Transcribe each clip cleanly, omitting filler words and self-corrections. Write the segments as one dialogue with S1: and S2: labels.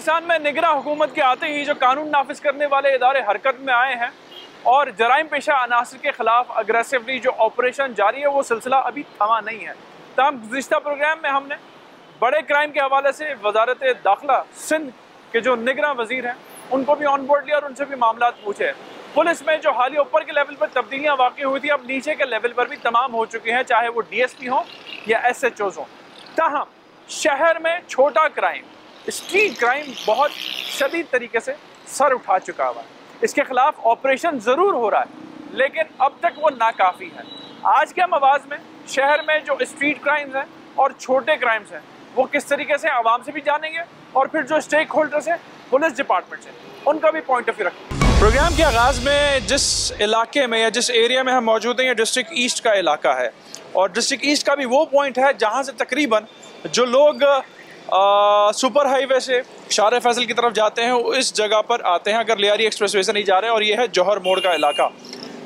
S1: पाकिस्तान में निगरां हुकूमत के आते ही जो कानून नाफिज करने वाले इदारे हरकत में आए हैं और जराइम पेशा अनासर के खिलाफ अग्रेसिवली जो ऑपरेशन जारी है वो सिलसिला अभी थमा नहीं है। तमाम गुज़िश्ता प्रोग्राम में हमने बड़े क्राइम के हवाले से वजारत दाखिला सिंध के जो निगरां वजीर हैं उनको भी ऑन बोर्ड लिया और उनसे भी मामला पूछे। पुलिस में जो हालिया ऊपर के लेवल पर तब्दीलियाँ वाक़ई हुई थी अब नीचे के लेवल पर भी तमाम हो चुकी हैं, चाहे वो DSP हों या SHOs हों। ताहम शहर में छोटा क्राइम, स्ट्रीट क्राइम बहुत शदीद तरीके से सर उठा चुका हुआ है। इसके खिलाफ ऑपरेशन ज़रूर हो रहा है लेकिन अब तक वो नाकाफ़ी है। आज के हम आवाज़ में शहर में जो स्ट्रीट क्राइम्स हैं और छोटे क्राइम्स हैं वो किस तरीके से आवाम से भी जानेंगे और फिर जो स्टेक होल्डर्स हैं पुलिस डिपार्टमेंट से उनका भी पॉइंट ऑफ व्यू रखेंगे। प्रोग्राम के आगाज़ में जिस इलाके में या जिस एरिया में हम मौजूद हैं ये डिस्ट्रिक्ट ईस्ट का इलाका है और डिस्ट्रिक्ट ईस्ट का भी वो पॉइंट है जहाँ से तकरीबन जो लोग सुपर हाईवे से शार फैसल की तरफ जाते हैं वो इस जगह पर आते हैं अगर लियारी एक्सप्रेसवे से नहीं जा रहे हैं। और ये है जौहर मोड़ का इलाका,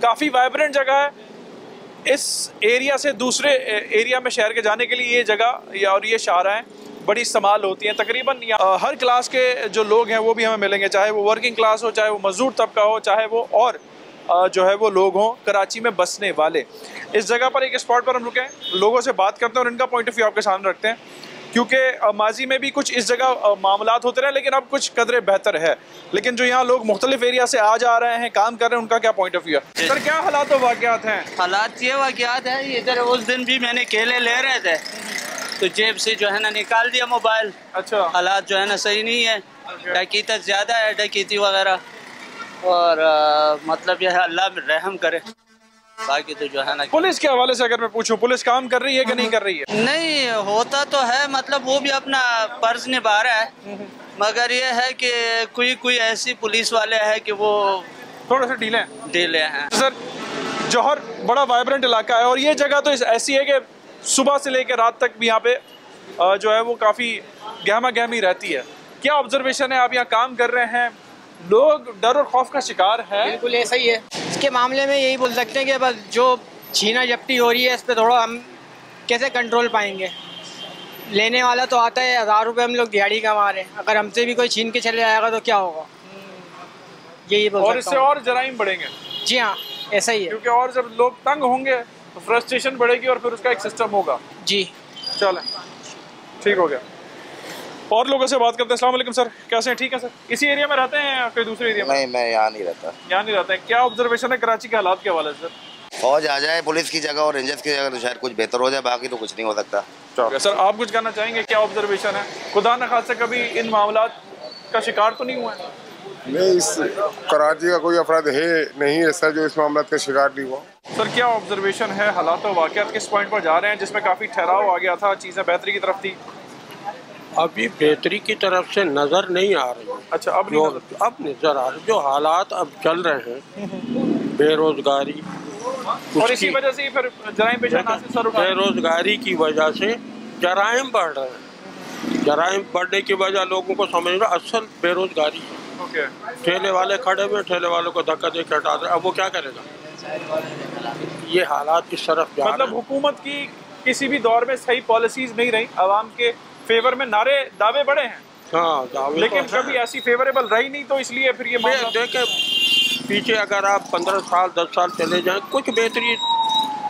S1: काफ़ी वाइब्रेंट जगह है। इस एरिया से दूसरे एरिया में शहर के जाने के लिए ये जगह और ये शाहराहें बड़ी इस्तेमाल होती हैं। तकरीबन हर क्लास के जो लोग हैं वो भी हमें मिलेंगे, चाहे वो वर्किंग क्लास हो, चाहे वो मजदूर तबका हो, चाहे वो और जो है वो लोग हों कराची में बसने वाले। इस जगह पर एक स्पॉट पर हम रुके हैं, लोगों से बात करते हैं और इनका पॉइंट ऑफ व्यू आपके सामने रखते हैं क्योंकि माजी में भी कुछ इस जगह मामलात होते रहे लेकिन अब कुछ कदरे बेहतर है। लेकिन जो यहाँ लोग मुख्तलिफ एरिया से आ जा रहे हैं, काम कर रहे हैं, उनका क्या पॉइंट ऑफ व्यू है? सर क्या हालात और वाक़यात हैं?
S2: हालात ये वाक़यात है, इधर उस दिन भी मैंने केले ले रहे थे तो जेब से जो है ना निकाल दिया मोबाइल।
S1: अच्छा,
S2: हालात जो है ना सही नहीं है, डकैती ज़्यादा है, डकैती वगैरह। और मतलब यह है अल्लाह रहम करे। बाकी तो जो है ना
S1: पुलिस के हवाले से अगर मैं पूछूं पुलिस काम कर रही है कि नहीं कर रही है?
S2: नहीं होता तो है, मतलब वो भी अपना फर्ज निभा रहा है मगर ये है कि कोई ऐसी पुलिस वाले हैं कि वो
S1: थोड़ा सा ढीले
S2: हैं।
S1: सर जौहर बड़ा वाइब्रेंट इलाका है और ये जगह तो ऐसी है कि सुबह से लेकर रात तक भी यहाँ पे जो है वो काफ़ी गहमा गहमी रहती है। क्या ऑब्जर्वेशन है? आप यहाँ काम कर रहे हैं, लोग डर और खौफ का शिकार है?
S3: बिल्कुल ऐसा ही है। इसके मामले में यही बोल सकते हैं कि बस जो छीना झपटी हो रही है इस पर थोड़ा हम कैसे कंट्रोल पाएंगे। लेने वाला तो आता है, 1000 रुपये हम लोग दिहाड़ी कमा रहे हैं, अगर हमसे भी कोई छीन के चले जाएगा तो क्या होगा? यही बोल
S1: और इससे और जराइम बढ़ेंगे।
S3: जी हाँ, ऐसा ही है
S1: क्योंकि और जब लोग तंग होंगे तो फ्रस्ट्रेशन बढ़ेगी और फिर उसका एक सिस्टम होगा।
S3: जी
S1: चलें, ठीक हो गया। और लोगों से बात करते हैं। अस्सलाम वालेकुम सर, कैसे हैं? ठीक है सर। इसी एरिया में रहते हैं या कोई दूसरे एरिया में?
S4: नहीं, मैं यहाँ नहीं रहता।
S1: यहाँ नहीं रहते हैं। क्या ऑब्जर्वेशन है कराची के हालात के हवाले से?
S4: फौज आ जाए पुलिस की जगह और रेंजर्स की जगह तो शायद कुछ बेहतर हो जाए, बाकी तो कुछ नहीं हो सकता।
S1: सर आप कुछ कहना चाहेंगे? क्या ऑब्जर्वेशन है? खुदा न खास्ता कभी इन मामलात का शिकार तो नहीं हुआ है?
S5: नहीं, इस कराची का कोई अफराद है नहीं ऐसा जो इस मामला का शिकार नहीं हुआ।
S1: सर क्या ऑब्जर्वेशन है? हालात और वाक़यात किस पॉइंट पर जा रहे हैं जिसमें काफ़ी ठहराव आ गया था, चीज़ें बेहतरी की तरफ थी?
S6: अभी बेहतरी की तरफ से नज़र नहीं आ रही।
S1: अच्छा, अब
S6: नज़र आ रही। जो हालात अब चल रहे हैं, बेरोजगारी
S1: और इसी वजह से फिर जराइम पेशा सर उठा,
S6: बेरोजगारी की वजह से जराइम बढ़ रहे हैं। जराइम बढ़ने की वजह लोगों को समझना असल बेरोजगारी है। ठेले वाले खड़े हुए, ठेले वालों को धक्का दे के हटा रहे, अब वो क्या करेगा? ये हालात इस तरफ
S1: मतलब हुकूमत की किसी भी दौर में सही पॉलिसीज नहीं रही, आवाम के फेवर में दावे बड़े हैं।
S6: हाँ, दावे
S1: लेकिन
S6: तो
S1: कभी ऐसी फेवरेबल रही नहीं, तो इसलिए फिर ये
S6: देखे पीछे अगर आप 15 साल 10 साल चले जाएं कुछ बेहतरी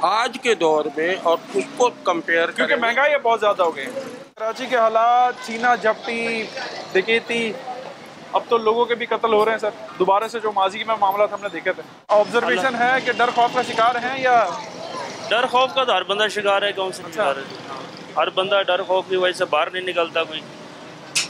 S6: आज के दौर में और उसको कंपेयर
S1: क्योंकि महंगाई बहुत ज़्यादा हो गई। कराची के हालात, छीना झपटी, डकैती, अब तो लोगों के भी कत्ल हो रहे हैं सर दोबारा से, जो माजी में मामला हमने देखे थे। ऑब्जर्वेशन है कि डर खौफ का शिकार हैं या?
S7: डर खौफ का तो हर बंदा शिकार है। कौन सा शिकार है? हर बंदा डर खौफ की वजह से बाहर नहीं निकलता।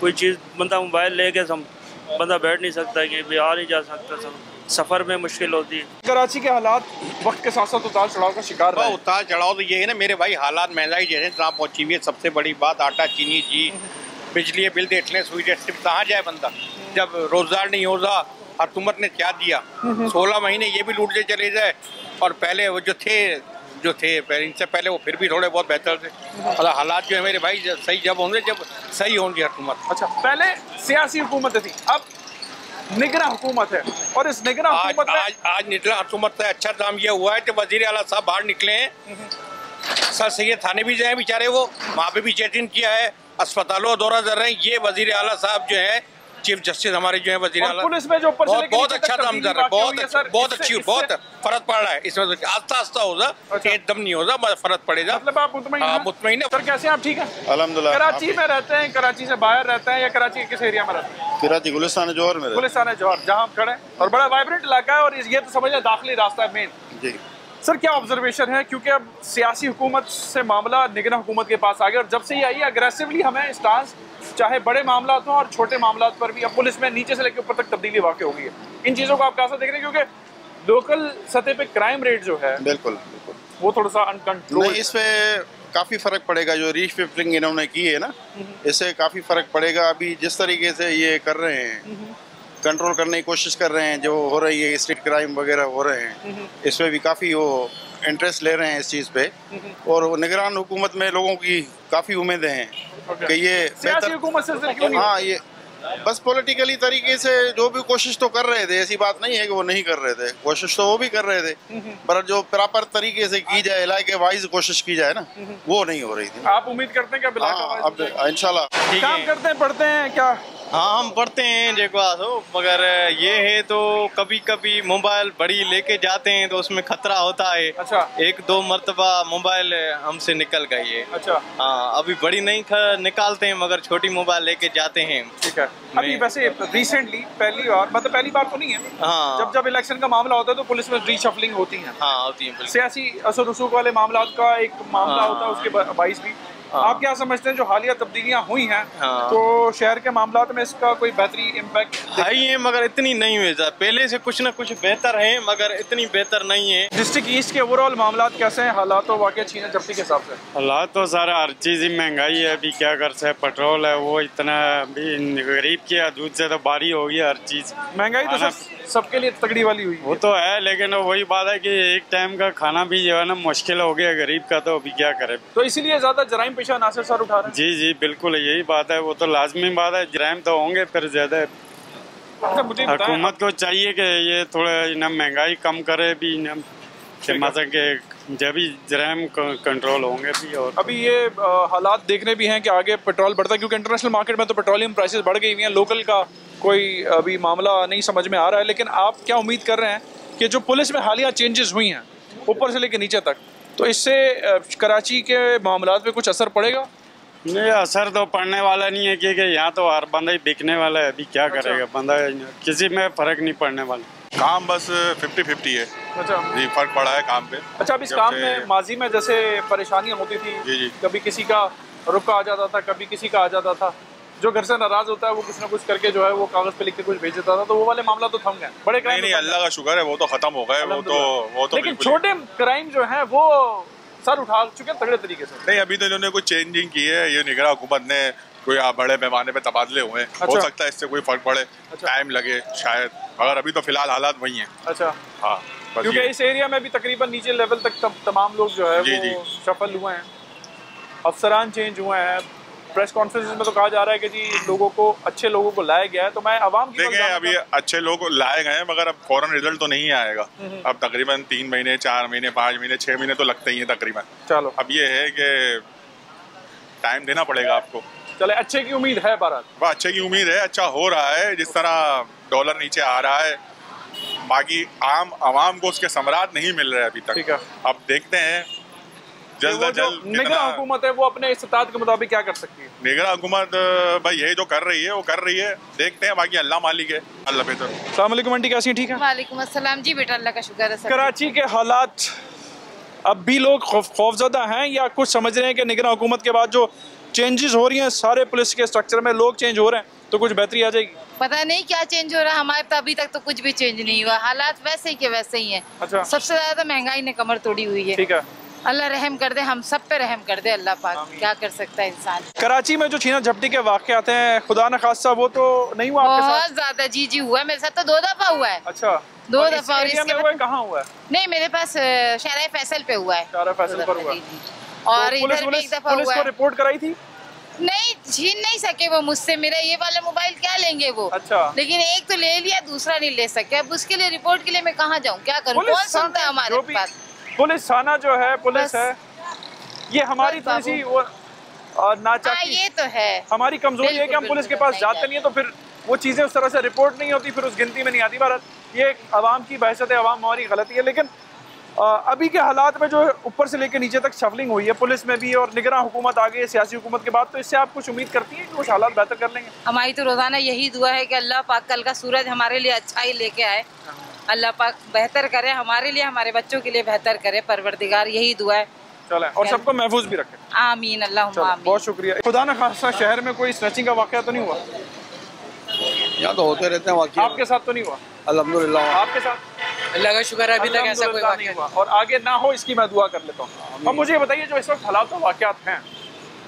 S7: कोई चीज़ बंदा मोबाइल लेके बंदा बैठ नहीं सकता कि आ नहीं जा सकता, सफ़र में मुश्किल होती है।
S1: कराची के हालात वक्त के साथ साथ उतार चढ़ाव का शिकार है।
S8: उतार चढ़ाव तो ये है ना मेरे भाई, हालात महंगाई जैसे जहाँ पहुँची हुई है। सबसे बड़ी बात आटा चीनी जी, बिजली बिल देख लें, स्वीट सिर्फ कहाँ जाए बंदा जब रोजगार नहीं होगा। हुकूमत ने क्या दिया, 16 महीने ये भी लूट के चले जाए। और पहले वो जो थे इनसे पहले वो फिर भी थोड़े बहुत बेहतर थे। हालात जो है मेरे भाई सही जब होंगे, जब सही होंगी हुकूमत।
S1: अच्छा, पहले सियासी हुकूमत थी, अब निगरां हुकूमत है। और इस निगरां हुकूमत में
S8: आज निगरां हुकूमत का अच्छा काम यह हुआ है कि वज़ीर आला साहब बाहर निकले हैं, सर सैयद थाने भी जाए बेचारे, वो वहाँ पे भी चेक इन किया है, अस्पतालों का दौरा कर रहे हैं। ये वज़ीर आला साहब जो है चीफ जस्टिस हमारे जो है वजीर
S1: और
S8: आला,
S1: पुलिस में जो ऊपर से लेके
S8: बहुत
S1: नीचे तक
S8: अच्छा काम
S1: तब्दीली
S8: कर रहा है,
S1: वाकई हुई है सर,
S8: बहुत
S1: इससे-
S8: अच्छी,
S1: इससे-
S8: बहुत फर्क पड़ रहा है इसमें। आस्ता आस्ता होगा,
S1: अच्छा।
S8: एकदम नहीं होगा, मगर फर्क पड़ेगा।
S1: मतलब आप मुतमईन हैं?
S8: मुतमईन है।
S1: सर कैसे हैं आप, ठीक है?
S9: अल्हम्दुलिल्लाह।
S1: कराची में रहते हैं, कराची से बाहर रहते हैं, या कराची के किस एरिया में रहते हैं?
S9: कराची गुलिस्तान जौहर में।
S1: गुलिस्तान जौहर, जहाँ हम खड़े हैं, और बड़ा वाइब्रेंट इलाका है, और ये तो समझ लें दाखिली रास्ता है मेन।
S9: जी
S1: सर क्या ऑब्जर्वेशन है, क्योंकि अब सियासी हुकूमत से मामला निगरान हुकूमत के पास आ गया, और जब से ये आई है अग्रेसिवली हमें स्टांस, चाहे बड़े मामला हो और छोटे मामला पर भी, अब पुलिस में नीचे से लेकर ऊपर तक तब्दीली वाकई हो गई है। इन चीज़ों को आप कैसा देख रहे हैं, क्योंकि लोकल सतह पे क्राइम रेट जो है
S9: बिल्कुल
S1: वो थोड़ा सा अनकंट्रोल।
S9: नहीं, इस पे काफ़ी फ़र्क पड़ेगा। जो रीशिफ्टिंग इन्होंने की है ना, इससे काफ़ी फ़र्क पड़ेगा। अभी जिस तरीके से ये कर रहे हैं, कंट्रोल करने की कोशिश कर रहे हैं, जो हो रही है स्ट्रीट क्राइम वगैरह हो रहे हैं, इसमें भी काफ़ी वो इंटरेस्ट ले रहे हैं इस चीज़ पे। और निगरान हुकूमत में लोगों की काफ़ी उम्मीदें हैं कि ये
S1: सियासी हुकूमत से क्यों नहीं?
S9: हाँ, ये बस पॉलिटिकली तरीके से जो भी कोशिश तो कर रहे थे, ऐसी बात नहीं है कि वो नहीं कर रहे थे, कोशिश तो वो भी कर रहे थे, पर जो प्रॉपर तरीके से की जाए, इलाके वाइज कोशिश की जाए ना, वो नहीं हो रही थी।
S1: आप उम्मीद करते हैं कि अब इलाका
S9: हाँ,
S1: वाइज
S9: अब इंशाल्लाह।
S1: काम करते हैं, पढ़ते हैं क्या?
S10: हाँ, हम पढ़ते हैं देखो आसो, मगर ये है तो कभी कभी मोबाइल बड़ी लेके जाते हैं तो उसमें खतरा होता है।
S1: अच्छा।
S10: 1-2 मरतबा मोबाइल हमसे निकल गई है।
S1: अच्छा।
S10: हाँ, अभी बड़ी नहीं निकालते हैं, मगर छोटी मोबाइल लेके जाते हैं।
S1: ठीक है। अभी वैसे रिसेंटली पहली बार तो नहीं है।
S10: हाँ।
S1: जब इलेक्शन का मामला होता है तो पुलिस में रीशफलिंग होती है।
S10: हाँ, होती है।
S1: सियासी असर रसूख वाले मामला का एक मामला होता है, उसके बाईस भी। आप क्या समझते हैं जो हालिया तब्दीलियां हुई हैं, तो शहर के मामलात में इसका कोई बेहतरी इम्पैक्ट
S10: है ही है, मगर इतनी नहीं हुई। पहले से कुछ ना कुछ बेहतर है, मगर इतनी बेहतर नहीं है।
S1: डिस्ट्रिक्ट ईस्ट के ओवरऑल मामलात कैसे हैं, हालात और वाकई छीना झपटी के हिसाब से?
S11: हालात तो सारा हर चीज़ ही महंगाई है। अभी क्या कर सकते, पेट्रोल है वो इतना, अभी गरीब की दूध से तो बारी हो गई हर चीज़।
S1: महंगाई तो सबके लिए तगड़ी वाली हुई
S11: वो तो है, लेकिन वही बात है कि एक टाइम का खाना भी जो है ना मुश्किल हो गया गरीब का, तो अभी क्या करे।
S1: तो इसीलिए ज्यादा जराइम पेशा नासिर सर उठा रहे हैं।
S11: जी जी बिल्कुल यही बात है, वो तो लाजमी बात है, जराइम तो होंगे फिर ज्यादा। हुकूमत को चाहिए कि ये थोड़ा ना महंगाई कम करे भी ना, मतलब कि जब भी जराइम कंट्रोल होंगे भी। और
S1: अभी ये हालात देखने भी हैं कि आगे पेट्रोल बढ़ता है, क्योंकि इंटरनेशनल मार्केट में तो पेट्रोलियम प्राइसेस बढ़ गई हुई हैं, लोकल का कोई अभी मामला नहीं समझ में आ रहा है। लेकिन आप क्या उम्मीद कर रहे हैं कि जो पुलिस में हालिया चेंजेस हुई हैं ऊपर से लेकर नीचे तक, तो इससे कराची के मामलात पे कुछ असर पड़ेगा?
S11: नहीं, असर तो पड़ने वाला नहीं है, क्योंकि यहाँ तो हर बंदा ही बिकने वाला है। अभी क्या करेगा बंदा, किसी में फर्क नहीं पड़ने वाला।
S12: काम बस 50-50 है।
S1: अच्छा
S12: जी, फर्क पड़ा है काम पे।
S1: अच्छा, अब इस काम में माजी में जैसे परेशानियां होती थी,
S12: जी।
S1: कभी किसी का रुका आ जाता था, कभी किसी का आ जाता था, जो घर से नाराज होता है वो कुछ ना कुछ करके जो है वो कागज पे लिख के कुछ भेज देता था, तो वो वाले मामला तो थम गए। बड़े क्राइम
S12: नहीं, अल्लाह का शुक्र है वो तो खत्म हो गए, वो तो
S1: लेकिन छोटे क्राइम जो है वो सर उठा चुके हैं तगड़े तरीके से।
S12: नहीं, अभी तो इन्होंने कुछ चेंजिंग की है, ये निगरान हुकूमत ने कोई बड़े पैमाने पे तबादले हुए हैं। हो सकता है इससे कोई फर्क पड़े, टाइम लगे शायद, मगर अभी तो फिलहाल हालात वही हैं।
S1: अच्छा
S12: हाँ,
S1: क्योंकि इस एरिया में भी तकरीबन नीचे लेवल तक तमाम लोग जो है वो शफल हुए हैं, अफसरान चेंज हुए हैं। प्रेस कॉन्फ्रेंस में तो कहा जा रहा है कि जी लोगों को, अच्छे लोगों को लाया गया है, तो मैं आवाम की
S12: देखें अभी अच्छे लोग लाए गए हैं, मगर अब फौरन रिजल्ट तो नहीं आएगा। अब तकरीबन 3 महीने, 4 महीने, 5 महीने, 6 महीने तो लगते ही हैं तकरीबन।
S1: चलो
S12: अब ये है कि टाइम देना पड़ेगा आपको।
S1: चले, अच्छे की उम्मीद है बारात?
S12: वह अच्छे की उम्मीद है, अच्छा हो रहा है। जिस तरह डॉलर नीचे आ रहा है, बाकी आम आवाम को उसके समरात नहीं मिल रहे अभी तक।
S1: ठीक है,
S12: अब देखते हैं जल्द से जल्द।
S1: निगरान हुकूमत है वो अपने इस्तात के मुताबिक क्या कर सकती है?
S12: निगरान हुकूमत भाई यही जो कर रही है वो कर रही है, देखते हैं, बाकी अल्लाह मालिक है, अल्लाह बेहतर।
S1: अस्सलाम वालेकुम आंटी, कैसी हैं? ठीक है।
S13: वालेकुम अस्सलाम जी बेटा, अल्लाह का शुक्र है।
S1: कराची के हालात अब भी लोग खौफजदा हैं, या कुछ समझ रहे हैं कि निगरान हुकूमत के बाद जो चेंजेस हो रही हैं सारे पुलिस के स्ट्रक्चर में, लोग चेंज हो रहे हैं, तो कुछ बेहतरी आ जाएगी?
S13: पता नहीं क्या चेंज हो रहा है, हमारे तो अभी तक तो कुछ भी चेंज नहीं हुआ, हालात वैसे ही के वैसे ही हैं।
S1: अच्छा।
S13: सबसे ज्यादा तो महंगाई ने कमर तोड़ी हुई है।
S1: ठीक है,
S13: अल्लाह रहम कर दे, हम सब पे रहम कर दे अल्लाह पाक, क्या कर सकता है इंसान।
S1: कराची में जो छीना झपटी के वाक़यात हैं, खुदा न खास्ता वो तो नहीं हुआ आपके साथ?
S13: बहुत ज्यादा, जी जी हुआ है, मेरे साथ तो 2 दफा हुआ है।
S1: अच्छा,
S13: 2
S1: और
S13: दफा। और इसके
S1: बाद कहाँ हुआ है?
S13: नहीं, मेरे पास शहर फैसल पे हुआ है।
S1: शहर फैसल पर हुआ।
S13: और इधर भी एक दफा हुआ है।
S1: रिपोर्ट कराई थी?
S13: नहीं, छीन नहीं सके वो मुझसे, मेरा ये वाला मोबाइल क्या लेंगे वो।
S1: अच्छा।
S13: लेकिन एक तो ले लिया, दूसरा नहीं ले सके। अब उसके लिए रिपोर्ट के लिए मैं कहाँ जाऊँ, क्या करूँ, कौन सुनता है हमारे पास?
S1: पुलिस थाना जो है, पुलिस है, ये हमारी थोड़ी सी वो नाचाकी।
S13: ये तो है,
S1: हमारी कमजोरी है कि हम पुलिस के पास जाते नहीं है, तो फिर वो चीज़ें उस तरह से रिपोर्ट नहीं होती, फिर उस गिनती में नहीं आती। बहरहाल ये आवाम की बहशत है, आवाम हमारी गलती है। लेकिन अभी के हालात में जो है ऊपर से लेकर नीचे तक शफलिंग हुई है पुलिस में भी, और निगरान हुकूमत आ गई है सियासी हुकूमत के बाद, तो इससे आप कुछ उम्मीद करती हैं कि कुछ हालात बेहतर कर लेंगे?
S13: हमारी तो रोजाना यही दुआ है कि अल्लाह पाक कल का सूरज हमारे लिए अच्छा ही लेके आए, अल्लाह पाक बेहतर करे हमारे लिए, हमारे बच्चों के लिए बेहतर करे परवरदिगार, यही दुआ है।
S1: चलें, और सबको महफूज भी रखें।
S13: आमीन, अल्लाहुम्मा आमीन।
S1: बहुत शुक्रिया। खुदा न खासा शहर में कोई स्नैचिंग का वाक़या तो नहीं हुआ?
S14: यहाँ तो होते रहते हैं वाक़या।
S1: आपके साथ तो नहीं हुआ?
S14: अल्हम्दुलिल्लाह।
S1: आपके साथ?
S3: अल्लाह का शुक्र है अभी तक ऐसा कोई
S1: नहीं हुआ, और आगे ना हो इसकी मैं दुआ कर लेता हूँ। अब मुझे ये बताइए, जो इस वक्त हालात और वाक़यात हैं,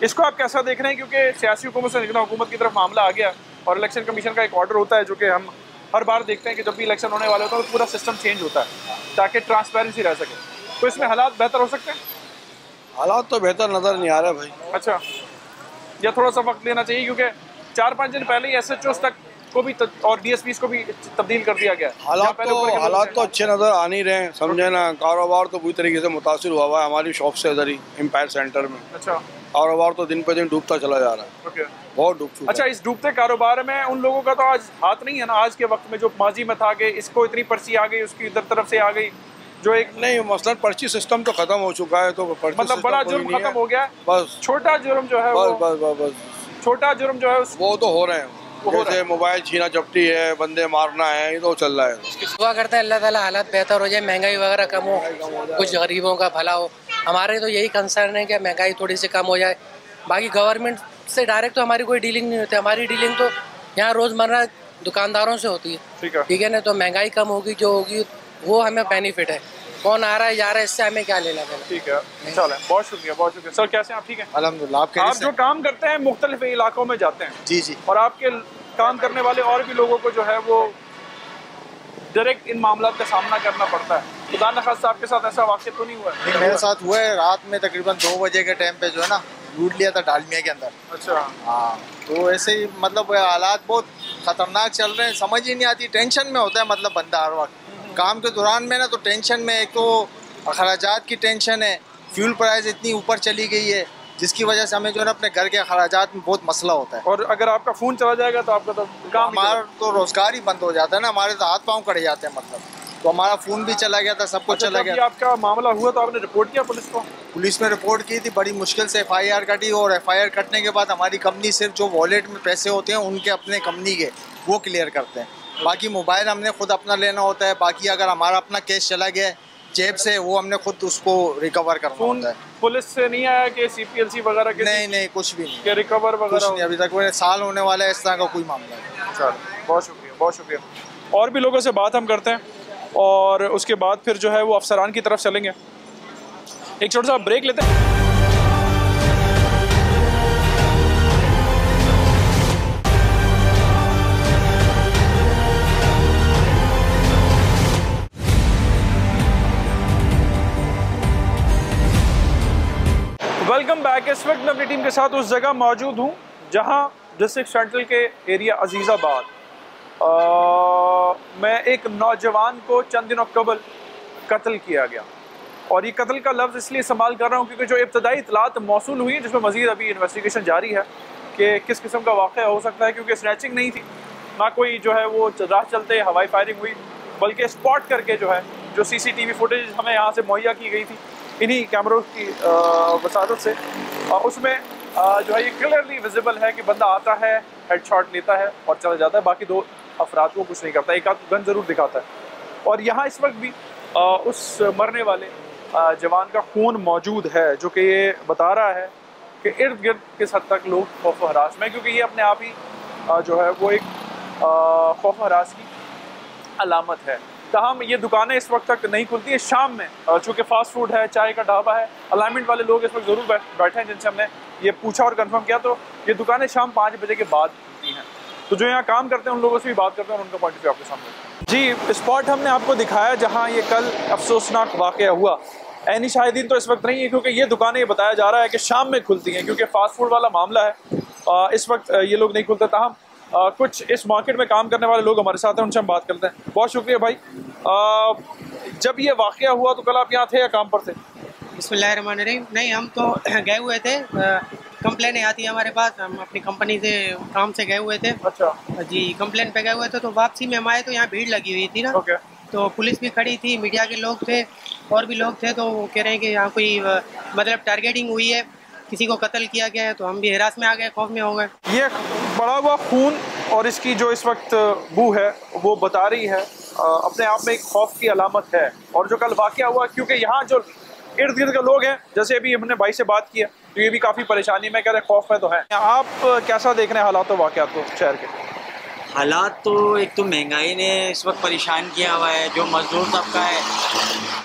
S1: इसको आप कैसा देख रहे हैं? क्योंकि सियासी हुकूमत से निगरान हुकूमत की तरफ मामला आ गया, और इलेक्शन कमीशन का एक ऑर्डर होता है जो कि हम हर बार देखते हैं कि जब भी इलेक्शन होने वाले होता है तो पूरा सिस्टम चेंज होता है ताकि ट्रांसपेरेंसी रह सके। तो इसमें हालात बेहतर हो सकते हैं?
S14: हालात तो बेहतर नज़र नहीं आ रहे भाई।
S1: अच्छा, या थोड़ा सा वक्त लेना चाहिए, क्योंकि 4-5 दिन पहले ही SHOs तक को भी और DSPs को भी तब्दील कर दिया गया।
S14: हालात तो अच्छे नज़र आ नहीं रहे, समझे ना। कारोबार तो पूरी तरीके से मुतासिर हुआ हुआ है हमारी शॉप से इधर ही एम्पायर सेंटर में।
S1: अच्छा,
S14: कारोबार तो दिन पे दिन डूबता चला जा रहा है।
S1: ओके,
S14: बहुत डूब चुका।
S1: अच्छा, इस डूबते कारोबार में उन लोगों का तो आज हाथ नहीं है ना, आज के वक्त में जो माजी में था कि इसको इतनी पर्ची आ गई, उसकी इधर तरफ से आ गई, जो एक
S14: नहीं मसलन पर्ची सिस्टम तो खत्म हो चुका है, तो
S1: मतलब बड़ा जुर्म खत्म हो गया,
S14: बस
S1: छोटा जुर्म जो है
S14: बस
S1: छोटा जुर्म जो है वो तो
S14: हो रहे हैं। जैसे मोबाइल छीना झपटी है, बंदे मारना है, ये तो चल रहा है।
S3: दुआ करते हैं अल्लाह ताला हालात बेहतर हो जाए, महंगाई वगैरह कम हो, कुछ गरीबों का भला हो। हमारे तो यही कंसर्न है कि महंगाई थोड़ी सी कम हो जाए। बाकी गवर्नमेंट से डायरेक्ट तो हमारी कोई डीलिंग नहीं होती, हमारी डीलिंग तो यहाँ रोज़मर्रा दुकानदारों से होती है। ठीक है ना, तो महंगाई कम होगी, जो होगी वो हमें बेनिफिट है। कौन आ रहा है जा रहा है इससे हमें क्या लेना देना।
S1: ठीक है, चलो, बहुत शुक्रिया, बहुत शुक्रिया। सर कैसे हैं आप? ठीक है
S14: अल्हम्दुलिल्लाह।
S1: आप जो काम करते हैं मुख्तलिफ इलाकों में जाते हैं?
S14: जी जी।
S1: और आपके काम करने वाले और भी लोगों को जो है वो डायरेक्ट इन मामलों का सामना करना पड़ता है। खुदा न खास्ता आपके साथ ऐसा वाक़या तो नहीं हुआ है?
S15: मेरे साथ हुआ है, रात में तकरीबन 2 बजे के टाइम पे जो है ना लूट लिया था डालमिया के अंदर।
S1: अच्छा।
S15: हाँ, तो ऐसे ही मतलब हालात बहुत ख़तरनाक चल रहे हैं, समझ ही नहीं आती, टेंशन में होता है मतलब बंदा हर वक्त काम के दौरान में ना, तो टेंशन में, एक तो अखराजात की टेंशन है, फ्यूल प्राइस इतनी ऊपर चली गई है जिसकी वजह से हमें जो है ना अपने घर के अखराजात में बहुत मसला होता है।
S1: और अगर आपका फ़ोन चला जाएगा तो आपका तो काम,
S15: हमारा तो रोज़गार ही बंद हो जाता है ना, हमारे तो हाथ पाँव कड़े जाते हैं मतलब। तो हमारा फ़ोन भी चला गया था, सब कुछ चला गया।
S1: आपका मामला हुआ तो आपने रिपोर्ट किया पुलिस को?
S15: पुलिस में रिपोर्ट की थी, बड़ी मुश्किल से FIR कटी, और FIR कटने के बाद हमारी कंपनी सिर्फ जो वॉलेट में पैसे होते हैं उनके अपने कंपनी के वो क्लियर करते हैं। बाकी मोबाइल हमने खुद अपना लेना होता है। बाकी अगर हमारा अपना कैश चला गया जेब से, वो हमने खुद उसको रिकवर करना होता है।
S1: पुलिस से नहीं आया कि CPLC वगैरह के?
S15: नहीं, कुछ भी नहीं,
S1: कि रिकवर वगैरह
S15: कुछ नहीं अभी तक। वो साल होने वाला है, इस तरह का कोई मामला नहीं।
S1: चलो, बहुत शुक्रिया, बहुत शुक्रिया। और भी लोगों से बात हम करते हैं और उसके बाद फिर जो है वो अफसरान की तरफ चलेंगे। एक छोटा सा ब्रेक लेते हैं। Welcome back. इस वक्त मैं अपनी टीम के साथ उस जगह मौजूद हूँ जहाँ डिस्ट्रिक्ट सेंट्रल के एरिया अजीज़ाबाद में एक नौजवान को चंद दिनों कबल कत्ल किया गया। और ये कत्ल का लफ्ज़ इसलिए इस्तेमाल कर रहा हूँ क्योंकि जो इब्तदाई इतलात मौसूल हुई है, जिसमें मज़ीद अभी इन्वेस्टिगेशन जारी है कि किस किस्म का वाक़या हो सकता है, क्योंकि स्नैचिंग नहीं थी, ना कोई जो है वो राह चलते हवाई फायरिंग हुई, बल्कि स्पॉट करके जो है जो CCTV फुटेज हमें यहाँ से मुहैया की गई थी इन्हीं कैमरों की वसादत से, उसमें जो है ये क्लियरली विजिबल है कि बंदा आता है, हेडशॉट लेता है और चला जाता है, बाकी 2 अफराद को कुछ नहीं करता, एक आध गन ज़रूर दिखाता है। और यहाँ इस वक्त भी उस मरने वाले जवान का खून मौजूद है, जो कि ये बता रहा है कि इर्द गिर्द किस हद तक लोग खौफ हरास में, क्योंकि ये अपने आप ही जो है वो एक खौफ हरास की अलामत है। ताहम ये दुकानें इस वक्त तक नहीं खुलती है शाम में, चूँकि फ़ास्ट फूड है, चाय का ढाबा है, अलाइनमेंट वाले लोग इस वक्त ज़रूर बैठे हैं जिनसे हमने ये पूछा और कंफर्म किया, तो ये दुकानें शाम 5 बजे के बाद खुलती हैं। तो जो यहाँ काम करते हैं उन लोगों से भी बात करते हैं और उनका पॉइंट ऑफ व्यू आपके सामने। जी, स्पॉट हमने आपको दिखाया जहाँ ये कल अफसोसनाक वाक़या हुआ। ऐनी शाहिदीन तो इस वक्त नहीं है क्योंकि ये दुकानें बताया जा रहा है कि शाम में खुलती हैं, क्योंकि फ़ास्ट फूड वाला मामला है, इस वक्त ये लोग नहीं खुलते। ताहम कुछ इस मार्केट में काम करने वाले लोग हमारे साथ हैं, उनसे हम बात करते हैं। बहुत शुक्रिया भाई। जब ये वाक़या हुआ तो कल आप यहाँ थे या काम पर थे?
S16: बिस्मिल्लाहिर्रहमानिर्रहीम। नहीं, हम तो गए हुए थे
S3: कंप्लेनें आती है हमारे पास। हम अपनी कंपनी से काम से गए हुए थे।
S1: अच्छा
S3: जी, कंप्लेन पे गए हुए थे, तो वापसी में हम आए तो यहाँ भीड़ लगी हुई थी ना। तो पुलिस भी खड़ी थी, मीडिया के लोग थे और भी लोग थे। तो वो कह रहे हैं कि यहाँ कोई मतलब टारगेटिंग हुई है, किसी को कत्ल किया गया है। तो हम भी हिरास में आ गए, खौफ में हो गए।
S1: ये बड़ा हुआ खून और इसकी जो इस वक्त बू है वो बता रही है अपने आप में एक खौफ की अलामत है। और जो कल वाक़या हुआ, क्योंकि यहाँ जो इर्द गिर्द के लोग हैं, जैसे अभी हमने भाई से बात किया, तो ये भी काफ़ी परेशानी में कह रहे खौफ में तो है। आप कैसा देख रहे हैं हालात वाक़यात को शहर के?
S16: हालात तो एक तो महंगाई ने इस वक्त परेशान किया हुआ है। जो मज़दूर तबका है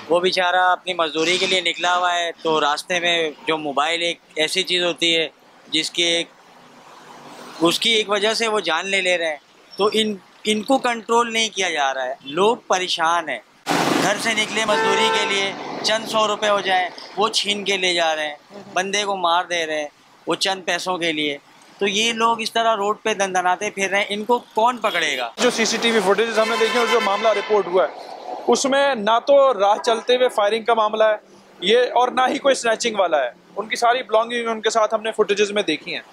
S16: वो बेचारा अपनी मज़दूरी के लिए निकला हुआ है, तो रास्ते में जो मोबाइल एक ऐसी चीज़ होती है जिसकी उसकी एक वजह से वो जान ले रहे हैं। तो इनको कंट्रोल नहीं किया जा रहा है। लोग परेशान हैं, घर से निकले मजदूरी के लिए, चंद 100 रुपये हो जाए वो छीन के ले जा रहे हैं, बंदे को मार दे रहे हैं वो चंद पैसों के लिए। तो ये लोग इस तरह रोड पे दंदनाते फिर रहे हैं, इनको कौन पकड़ेगा?
S1: जो सीसीटीवी फुटेज हमने देखे और जो मामला रिपोर्ट हुआ है उसमें ना तो राह चलते हुए फायरिंग का मामला है ये, और ना ही कोई स्नैचिंग वाला है। उनकी सारी बिलोंगिंग उनके साथ हमने फुटेजेस में देखी हैं।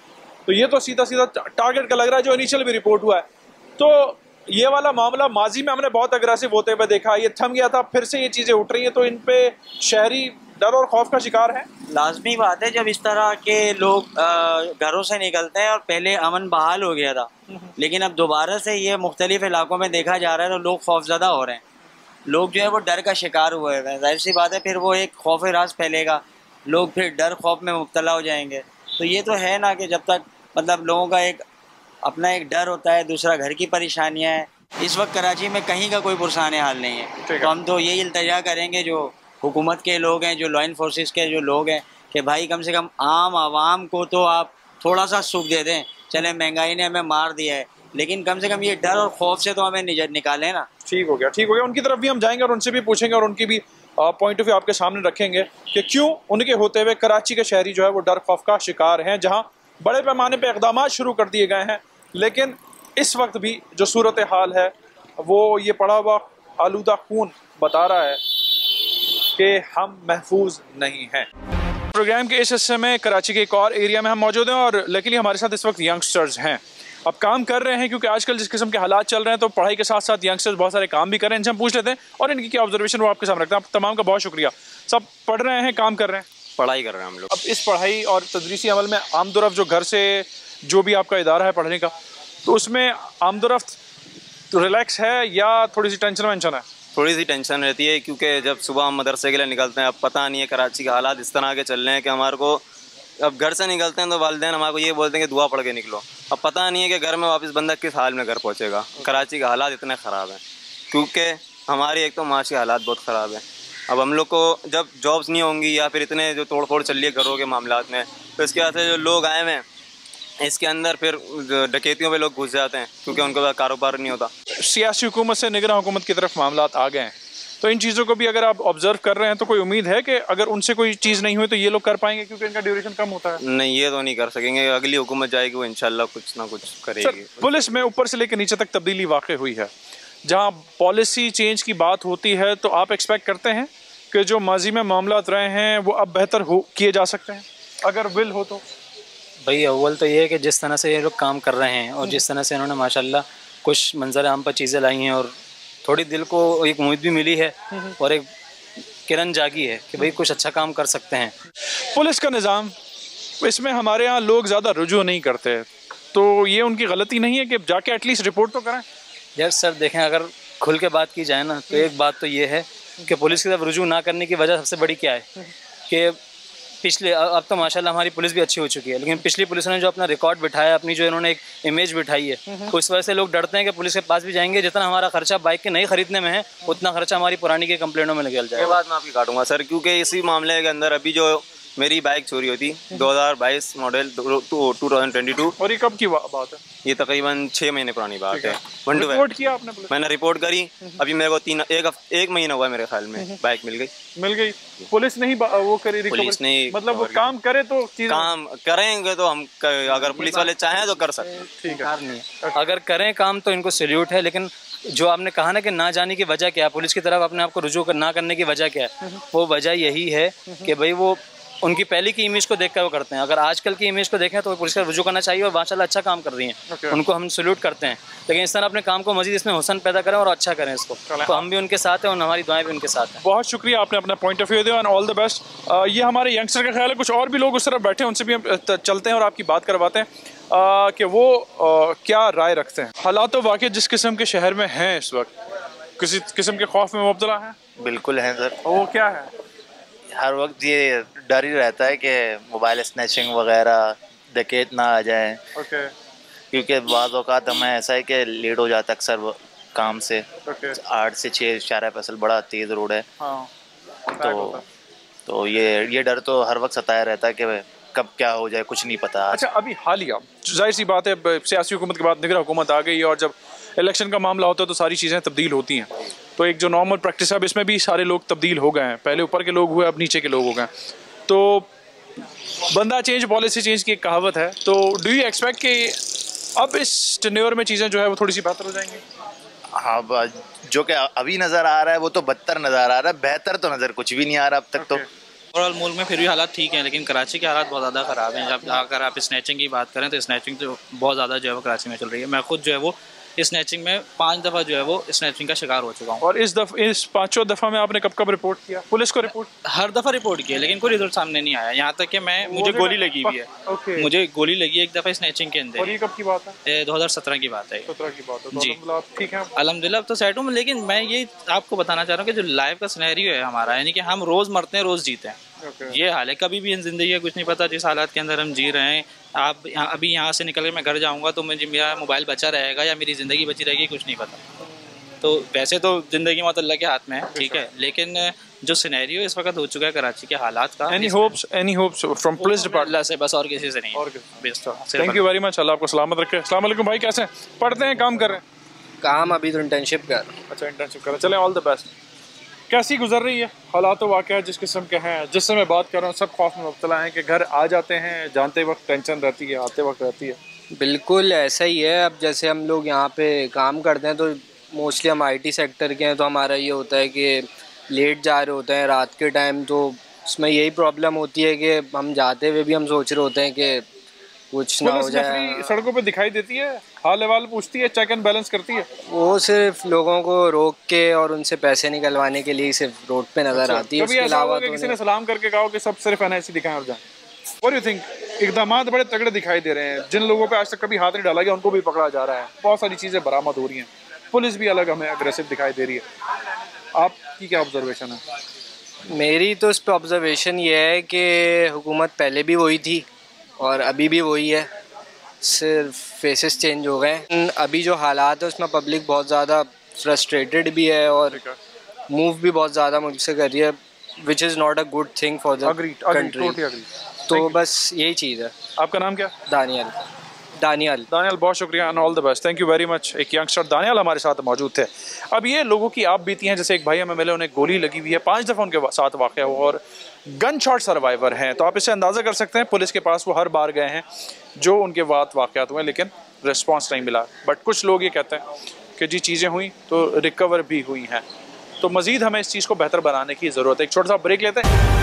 S1: तो ये तो सीधा सीधा टारगेट का लग रहा है, जो इनिशियल भी रिपोर्ट हुआ है। तो ये वाला मामला माजी में हमने बहुत अग्रेसिव होते हुए देखा, ये थम गया था, फिर से ये चीज़ें उठ रही हैं। तो इन पे शहरी डर और खौफ का शिकार है।
S16: लाजमी बात है, जब इस तरह के लोग घरों से निकलते हैं, और पहले अमन बहाल हो गया था लेकिन अब दोबारा से ये मुख्तलिफ इलाकों में देखा जा रहा है, तो लोग खौफजदा हो रहे हैं। लोग जो है वो डर का शिकार हुए हैं। जाहिर सी बात है, फिर वो एक खौफ राज फैलेगा, लोग फिर डर खौफ में मुब्तला हो जाएंगे। तो ये तो है ना कि जब तक मतलब लोगों का एक अपना एक डर होता है, दूसरा घर की परेशानियाँ हैं। इस वक्त कराची में कहीं का कोई पुरसान हाल नहीं है। तो हम तो यही इल्तजा करेंगे जो हुकूमत के लोग हैं, जो लॉ इन्फोर्सेस के जो लोग हैं, कि भाई कम से कम आम आवाम को तो आप थोड़ा सा सुख दे दें। चले महंगाई ने हमें मार दिया है, लेकिन कम से कम ये डर और खौफ से तो हमें निकालें ना।
S1: ठीक हो गया, ठीक हो गया। उनकी तरफ भी हम जाएंगे और उनसे भी पूछेंगे और उनकी भी पॉइंट ऑफ व्यू आपके सामने रखेंगे कि क्यों उनके होते हुए कराची के शहरी जो है वो डर खौफ का शिकार हैं, जहाँ बड़े पैमाने पर इक़दाम शुरू कर दिए गए हैं। लेकिन इस वक्त भी जो सूरत हाल है वो ये पड़ा हुआ आलूदा खून बता रहा है कि हम महफूज नहीं हैं। प्रोग्राम के इस हिस्से में कराची के एक और एरिया में हम मौजूद हैं और लकीली हमारे साथ इस वक्त यंगस्टर्स हैं। अब काम कर रहे हैं क्योंकि आजकल जिस किस्म के हालात चल रहे हैं, तो पढ़ाई के साथ साथ यंगस्टर्स बहुत सारे काम भी कर रहे हैं। इनसे हम पूछ लेते हैं और इनकी क्या ऑब्जर्वेशन वो आपके सामने रखते हैं। आप तमाम का बहुत शुक्रिया। सब पढ़ रहे हैं, काम कर रहे हैं?
S17: पढ़ाई कर रहे हैं हम लोग।
S1: अब इस पढ़ाई और तदरीसी अमल में आमदोरफ्त जो घर से जो भी आपका इदारा है पढ़ने का, तो उसमें आमदोरफ्त तो रिलैक्स है या थोड़ी सी टेंशन वेंशन है?
S17: थोड़ी सी टेंशन रहती है, क्योंकि जब सुबह हम मदरसे के लिए निकलते हैं, अब पता नहीं है कराची के हालात इस तरह के चल रहे हैं कि हमारे को अब घर से निकलते हैं तो वालिदैन हमारे को ये बोलते हैं कि दुआ पढ़ के निकलो। अब पता नहीं है कि घर में वापस बंदा किस हाल में घर पहुँचेगा। कराची के हालात इतने ख़राब हैं क्योंकि हमारी एक तो माशी हालात बहुत ख़राब है। अब हम लोग को जब जॉब्स नहीं होंगी या फिर इतने जो तोड़ फोड़ चल रही है घरों के मामलात में, तो इसके वजह से जो लोग आए हुए हैं इसके अंदर फिर डकैतियों पे लोग घुस जाते हैं क्योंकि उनके पास कारोबार नहीं होता।
S1: सियासी हुकूमत से निगरान हुकूमत की तरफ मामलात आ गए हैं, तो इन चीज़ों को भी अगर आप ऑब्जर्व कर रहे हैं तो कोई उम्मीद है कि अगर उनसे कोई चीज़ नहीं हुई तो ये लोग कर पाएंगे, क्योंकि इनका ड्यूरेशन कम होता है?
S17: नहीं, ये तो नहीं कर सकेंगे। अगली हुकूमत जाएगी वो इंशाल्लाह कुछ ना कुछ करेगी।
S1: पुलिस में ऊपर से लेकर नीचे तक तब्दीली वाक़ई हुई है। जहाँ पॉलिसी चेंज की बात होती है तो आप एक्सपेक्ट करते हैं कि जो माजी में मामलात रहे हैं वो अब बेहतर हो किए जा सकते हैं अगर विल हो तो?
S18: भाई अव्वल तो ये है कि जिस तरह से ये लोग काम कर रहे हैं और जिस तरह से इन्होंने माशाल्लाह कुछ मंजर आम पर चीज़ें लाई हैं और थोड़ी दिल को एक उम्मीद भी मिली है और एक किरण जागी है कि भाई कुछ अच्छा काम कर सकते हैं।
S1: पुलिस का निज़ाम, इसमें हमारे यहाँ लोग ज़्यादा रुजू नहीं करते, तो ये उनकी गलती नहीं है कि जाके एटलीस्ट रिपोर्ट तो करें?
S18: यार सर देखें, अगर खुल के बात की जाए ना तो एक बात तो ये है कि पुलिस की तरफ रुजू ना करने की वजह सबसे बड़ी क्या है कि पिछले अब तो माशाल्लाह हमारी पुलिस भी अच्छी हो चुकी है, लेकिन पिछली पुलिस ने जो अपना रिकॉर्ड बिठाया, अपनी जो इन्होंने एक इमेज बिठाई है, तो इस वजह से लोग डरते हैं कि पुलिस के पास भी जाएंगे, जितना हमारा खर्चा बाइक के नई खरीदने में है उतना खर्चा हमारी पुरानी के कंप्लेंटों में निकल जाएगा।
S17: ये बात मैं आपकी काटूंगा सर, क्योंकि इसी मामले के अंदर अभी जो मेरी बाइक चोरी हुई थी 2022 मॉडल 2022,
S1: और ये कब की बात है?
S17: ये तकरीबन 6 महीने पुरानी बात है।
S1: रिपोर्ट किया आपने?
S17: मैंने रिपोर्ट करी, अभी मेरे को एक महीना हुआ मेरे ख्याल में बाइक मिल गई।
S1: पुलिस नहीं वो करी?
S17: पुलिस नहीं,
S1: मतलब वो काम करे तो
S17: काम करेंगे तो हम अगर पुलिस वाले चाहें तो कर सकते हैं।
S1: ठीक है,
S18: अगर करें काम तो इनको सैल्यूट है, लेकिन जो आपने कहा ना कि ना जाने की वजह क्या है, पुलिस की तरफ अपने आप को रुजू ना करने की वजह क्या है, वो वजह यही है कि भाई वो उनकी पहले की इमेज को देखकर वो करते हैं। अगर आजकल की इमेज को देखें तो पुलिस का रुजू करना चाहिए और माशाल्लाह अच्छा काम कर रही हैं, उनको हम सल्यूट करते हैं। लेकिन इस तरह अपने काम को मजीद इसमें हुसन पैदा करें और अच्छा करें इसको, तो हम भी उनके साथ हैं और हमारी दुआएं भी उनके साथ हैं।
S1: बहुत शुक्रिया, आपने अपना पॉइंट ऑफ व्यू दिया एंड ऑल द बेस्ट। ये हमारे यंगस्टर का ख्याल है, कुछ और भी लोग उस तरफ बैठे हैं, उनसे भी हम चलते हैं और आपकी बात करवाते हैं कि वो क्या राय रखते हैं। हालात वाक़ई जिस किस्म के शहर में हैं इस वक्त, किसी किस्म के खौफ में मुब्तला हैं?
S19: बिल्कुल हैं सर।
S1: वो क्या है?
S19: हर वक्त ये डर ही रहता है कि मोबाइल स्नैचिंग वगैरह, डकैत ना आ जाए। क्योंकि बाज़ औक़ात हमें ऐसा है कि लेट हो जाता है अक्सर काम से। 8 से 6 शारा फैसल बड़ा तेज़ रोड है। तो ये डर तो हर वक्त सताया रहता है कि कब क्या हो जाए, कुछ नहीं पता।
S1: अच्छा, अभी हालिया जाहिर सी बात है सियासी हुकूमत के बाद निगरान हुकूमत आ गई है और जब इलेक्शन का मामला होता है तो सारी चीज़ें तब्दील होती हैं। तो एक जो नॉर्मल प्रैक्टिस है अब इसमें भी सारे लोग तब्दील हो गए हैं, पहले ऊपर के लोग हुए अब नीचे के लोग हो गए। तो बंदा चेंज पॉलिसी चेंज की एक कहावत है, तो डू यू एक्सपेक्ट कि अब इस टेन्योर में चीज़ें जो है वो थोड़ी सी बेहतर हो जाएंगी?
S19: हाँ, जो कि अभी नज़र आ रहा है वो तो बदतर नज़र आ रहा है, बेहतर तो नज़र कुछ भी नहीं आ रहा अब तक। तो
S20: ओवरऑल मुल्क में फिर भी हालात ठीक हैं, लेकिन कराची के हालात बहुत ज़्यादा ख़राब हैं। जब अगर आप स्नैचिंग की बात करें तो स्नैचिंग तो बहुत ज़्यादा जो है वो कराची में चल रही है। मैं खुद जो है वो स्नैचिंग में 5 दफ़ा जो है वो स्नैचिंग का शिकार हो चुका हूँ।
S1: और इस 5 दफ़ा में आपने कब रिपोर्ट किया पुलिस को? रिपोर्ट
S20: हर दफ़ा रिपोर्ट किया, लेकिन कोई रिजल्ट सामने नहीं आया। यहाँ तक कि मुझे गोली लगी हुई है। मुझे गोली लगी है एक दफ़ा स्नैचिंग के अंदर।
S1: और ये कब की बात है?
S20: 2017 की बात है।
S1: 17 की बात है।
S20: जी,
S1: ठीक है,
S20: अल्हम्दुलिल्लाह अब तो सेट हूँ। लेकिन मैं ये आपको बताना चाह रहा हूँ कि जो लाइफ का सिनेरियो है हमारा, यानी कि हम रोज़ मरते हैं रोज़ जीते हैं, ये हाल है। कभी भी ज़िंदगी का कुछ नहीं पता, जिस हालात के अंदर हम जी रहे हैं। आप अभी यहाँ से निकल के मैं घर जाऊँगा तो मुझे मेरा मोबाइल बचा रहेगा या मेरी ज़िंदगी बची रहेगी, कुछ नहीं पता। तो वैसे तो ज़िंदगी मौत अल्लाह के हाथ में है, ठीक है, लेकिन जो सिनेरियो इस वक्त हो चुका है कराची के हालात का,
S1: any hopes from police department
S20: से, बस और किसी से नहीं।
S1: थैंक यू वेरी मच, अल्लाह आपको सलामत रखे। अस्सलाम वालेकुम भाई, कैसे हैं? पढ़ते हैं, काम कर रहे हैं?
S3: काम अभी तो इंटर्नशिप कर।
S1: अच्छा, इंटर्नशिप कर रहे हैं, चलें, ऑल द बेस्ट। कैसी गुजर रही है? हालात वाक़या जिस किस्म के हैं, जिससे मैं बात कर रहा हूँ, सब खौफ में मुब्तला हैं कि घर आ जाते हैं, जाते वक्त टेंशन रहती है, आते वक्त रहती है।
S3: बिल्कुल ऐसा ही है। अब जैसे हम लोग यहाँ पे काम करते हैं तो मोस्टली हम IT सेक्टर के हैं, तो हमारा ये होता है कि लेट जा रहे होते हैं रात के टाइम, तो उसमें यही प्रॉब्लम होती है कि हम जाते हुए भी हम सोच रहे होते हैं कि कुछ ना हो जाए।
S1: सड़कों पे दिखाई देती है, हाल अहवाल पूछती है, चेक एंड बैलेंस करती है?
S3: वो सिर्फ लोगों को रोक के और उनसे पैसे निकलवाने के लिए सिर्फ रोड पे नजर आती है।
S1: उसके अलावा तो किसी ने सलाम करके कहा कि सब सिर्फ NIC दिखाएं और जाएं? What do you think? इक़दामात बड़े तगड़े दिखाई दे रहे हैं, जिन लोगों पे आज तक कभी हाथ नहीं डाला गया उनको भी पकड़ा जा रहा है, बहुत सारी चीज़ें बरामद हो रही हैं, पुलिस भी अलग हमें अग्रेसिव दिखाई दे रही है। आपकी क्या ऑब्जर्वेशन है?
S3: मेरी तो इस पर ऑब्जर्वेशन ये है कि हुकूमत पहले भी वही थी और अभी भी वही है, सिर्फ फेसेस चेंज हो गए। अभी जो हालात है उसमें पब्लिक बहुत ज़्यादा फ्रस्ट्रेटेड भी है और मूव भी बहुत ज़्यादा मुझसे कर रही है, which is not a good thing for the country. तो बस यही चीज़ है।
S1: आपका नाम क्या?
S3: दानियल,
S1: बहुत शुक्रिया and all the best, thank you very much. एक यंगस्टर दानियल हमारे साथ मौजूद थे। अब ये लोगों की आप बीती हैं, जैसे एक भाई हमें मिले, उन्हें गोली लगी हुई है, 5 दफ़ा उनके साथ वाक़या हुआ और गन शॉट सर्वाइवर हैं। तो आप इससे अंदाज़ा कर सकते हैं पुलिस के पास वो हर बार गए हैं जो उनके वाक़यात हुए, लेकिन रिस्पॉन्स नहीं मिला। बट कुछ लोग ये कहते हैं कि जी चीज़ें हुई तो रिकवर भी हुई हैं। तो मज़ीद हमें इस चीज़ को बेहतर बनाने की ज़रूरत है। एक छोटा सा ब्रेक लेते हैं।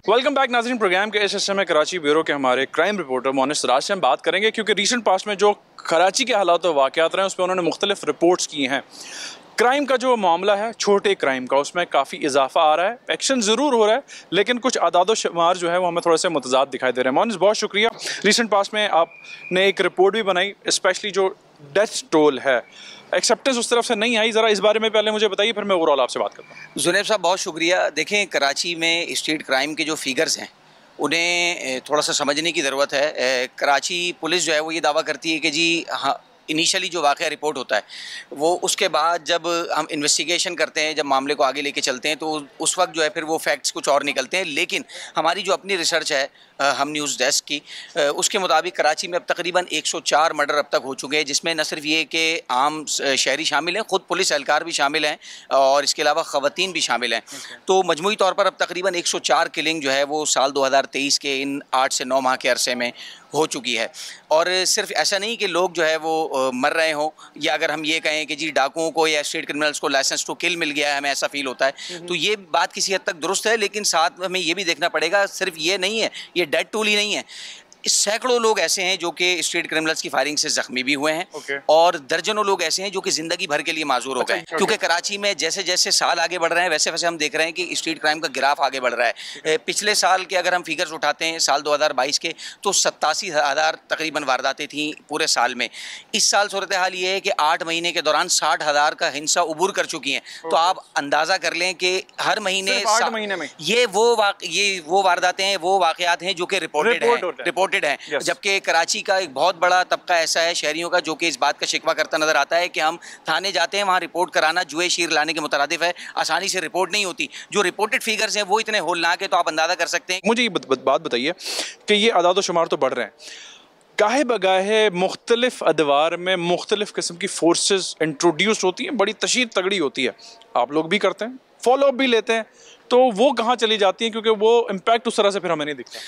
S1: वेलकम बैक नाज़रीन, प्रोग्राम के इस हिस्से में कराची ब्यूरो के हमारे क्राइम रिपोर्टर मोनिस राज से हम बात करेंगे, क्योंकि रीसेंट पास्ट में जो कराची के हालात और वाक़यात रहे हैं उस पर उन्होंने मुख्तलिफ रिपोर्ट्स की हैं। क्राइम का जो मामला है, छोटे क्राइम का, उसमें काफ़ी इजाफा आ रहा है, एक्शन ज़रूर हो रहा है, लेकिन कुछ आदाद शुमार जो है वो हमें थोड़े से मुतज़ाद दिखाई दे रहे हैं। मोनिस, बहुत शुक्रिया। रीसेंट पास्ट में आपने एक रिपोर्ट भी बनाई, स्पेशली जो डेथ टोल है, एक्सेप्टेंस उस तरफ से नहीं आई, ज़रा इस बारे में पहले मुझे बताइए, फिर मैं ओवरऑल आपसे बात करता हूँ।
S21: जुनैब साहब, बहुत शुक्रिया। देखें, कराची में स्ट्रीट क्राइम के जो फिगर्स हैं उन्हें थोड़ा सा समझने की ज़रूरत है। कराची पुलिस जो है वो ये दावा करती है कि जी हाँ, इनिशियली जो वाक़या रिपोर्ट होता है वो, उसके बाद जब हम इन्वेस्टिगेशन करते हैं, जब मामले को आगे लेके चलते हैं, तो उस वक्त जो है फिर वो फैक्ट्स कुछ और निकलते हैं। लेकिन हमारी जो अपनी रिसर्च है हम न्यूज़ डेस्क की, उसके मुताबिक कराची में अब तकरीबन 104 मर्डर अब तक हो चुके हैं, जिसमें न सिर्फ ये कि आम शहरी शामिल हैं, ख़ुद पुलिस एहलकार भी शामिल हैं और इसके अलावा ख़वातीन भी शामिल हैं। तो मजमूई तौर पर अब तकरीबन 104 किलिंग जो है वो साल 2023 के इन 8 से 9 माह के अरसे में हो चुकी है। और सिर्फ ऐसा नहीं कि लोग जो है वो मर रहे हों, या अगर हम ये कहें कि जी डाकुओं को या स्ट्रीट क्रिमिनल्स को लाइसेंस टू किल मिल गया है, हमें ऐसा फील होता है, तो ये बात किसी हद तक दुरुस्त है। लेकिन साथ में हमें ये भी देखना पड़ेगा, सिर्फ ये नहीं है, ये डेड टूल ही नहीं है, सैकड़ों लोग ऐसे हैं जो कि स्ट्रीट क्रिमिनल्स की फायरिंग से जख्मी भी हुए हैं और दर्जनों लोग ऐसे हैं जो कि जिंदगी भर के लिए माजूर हो गए। क्योंकि कराची में जैसे जैसे साल आगे बढ़ रहे हैं वैसे वैसे हम देख रहे हैं कि स्ट्रीट क्राइम का ग्राफ आगे बढ़ रहा है। पिछले साल के अगर हम फिगर्स उठाते हैं साल 2022 के, तो 87,000 तकरीबन वारदातें थी पूरे साल में। इस साल सूरत हाल ये है कि 8 महीने के दौरान 60,000 का हिंसा उबूर कर चुकी हैं। तो आप अंदाज़ा कर लें कि हर महीने
S1: 8 महीने में
S21: ये वो वारदातें हैं, वो वाक़यात हैं जो कि रिपोर्टेड हैं। जबकि कराची का एक बहुत बड़ा तबका ऐसा है शहरियों का जो कि इस बात का शिकवा करता नजर आता है कि हम थाने जाते हैं, वहाँ रिपोर्ट कराना जुए शीर लाने के मुतरादिफ है, आसानी से रिपोर्ट नहीं होती। जो रिपोर्टेड फिगर्स हैं वो इतने होलनाक है, तो आप अंदाजा कर सकते हैं।
S1: मुझे ये बात बताइए कि ये आदाद शुमार तो बढ़ रहे हैं, गाहे बगाहे मुख्तलिफ अदवार में मुख्तलिफ किस्म की फोर्सेस इंट्रोड्यूस होती हैं, बड़ी तशीद तगड़ी होती है, आप लोग भी करते हैं, फॉलोअप भी लेते हैं, तो वो कहाँ चली जाती हैं? क्योंकि वो इम्पैक्ट उस तरह से फिर हमें नहीं दिखता।